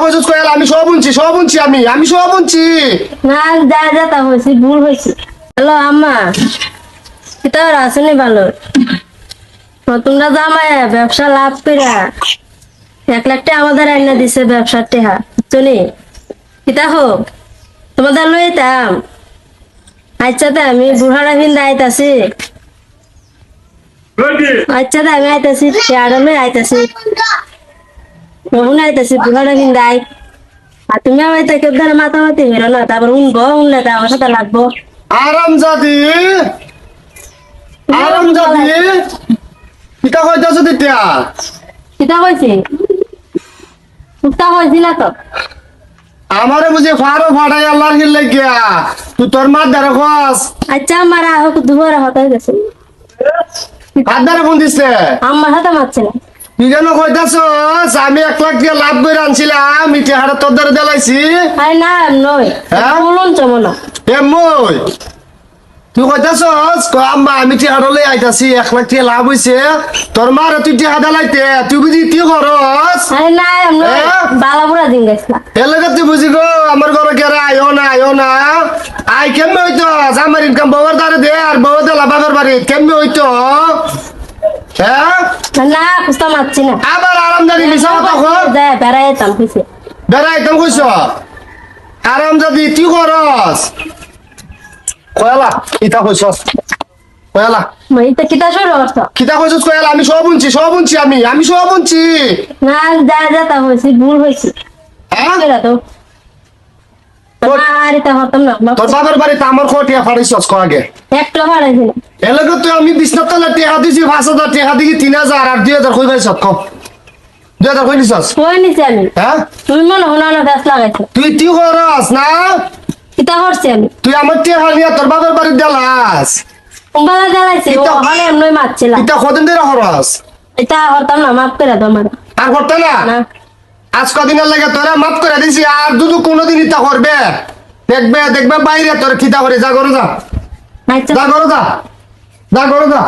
কইছস কইলা আমি সব শুনছি আমি সব শুনছি। না যা যা তা হয়েছে ভুল হয়েছে। হ্যালো আম্মা, এটা আসেনি ভালো। তোমরা জামাই ব্যবসা লাভ করে 1 লাখ টাকা আমাদের আইনা দিছে ব্যবসার টেহা চলি কিতা হোক তোমাদের লইতাম। আচ্ছা তা আমি বুড়ারা ভিন আইতাছি। আচ্ছা তা আমি আইতাছি চেয়ারমে আইতাছি আইতাছি বুড়ারা ভিন আই। আর তুমি আমার থেকে ধরে মাতামাতি হইল না, তারপর উনলে তা আমার সাথে লাগবো। আরামজাদি কিতা কইতাছ দিতা? কিতা কইছি উত্তা হয়েছি না তো। আমারে বুঝি ফারো ফাটাই আল্লাহর কি লাগিয়া তুই তোর মার দ্বারা খস। আচ্ছা আমার হোক দুপুরে হতাই গেছে। কার দ্বারা ফোন দিছে? আমার হাতে মারছে না। তুই কেন কইতাছস আমি 1 লাখ টাকা লাভ করে আনছিলাম মিঠে হাড়ে তোর দ্বারা দেলাইছি? আরে না নয় হ্যাঁ? বলুন চমনা এ মই তুই কইতাছস আম্মা আমি টিয়া হাড়লে আইতাছি 1 লাখ টাকা লাভ হইছে তোর মারে তুই টিয়া দেলাইতে তুই বুঝি কি করস? আরে না হ্যাঁ? বালা বুড়া দিন গেছে না। এলাকা তুই বুঝি গো আমার ঘরে কেরা আইও না আই কেমনে হইতো আমার ইনকাম বাবার দ্বারা দে আর বাবা দেলা বাবার বাড়ি কেমনে হইতো? হ্যাঁ না কুস্তা মারছি না। আবার আরামদারি মিশা কথা কর বেড়াই যেতাম কইছে। বেড়াইতাম কইছ আরামদাদি তুই করস কয়ালা ইতা কইছস কয়ালা এটা কিতা শুরু করছ? কিতা কইছস কয়ালা আমি সব শুনছি আমি সব শুনছি। না যা যা তা হয়েছে ভুল হয়েছে। হ্যাঁ কেরা তো আর এটা হতাম না। তোর বাবার বাড়িতে আমার কোটিয়া ফাড়িছস কো আগে একটা হারাইছি না। এলাকা তুই আমি বিছনার তলে টেহা দিছি 5,000 টেহা দিকে 3,000 আর 2,000 কই পাইছ কম 2,000 কই নিছস? কই নিছি আমি। হ্যাঁ তুমি মনে হলো না গাছ লাগাইছো। তুই করস না কিতা করছি আমি? তুই আমার টেহা নিয়ে তোর বাবার বাড়ি দেলাস কুম্বালা জ্বালাইছি এটা- ওখানে এমনি মারছিলাম। এটা কদিন ধরে হরস এটা হতাম না মাফ করে দাও আমার। আর করতে না না আজ কদিনের লাগে তোরা মাফ করে দিছি আর দুদু কোনোদিন ইতা করবে দেখবে বাইরে তোর খিতা করে যা করো যা আচ্ছা যা করো যা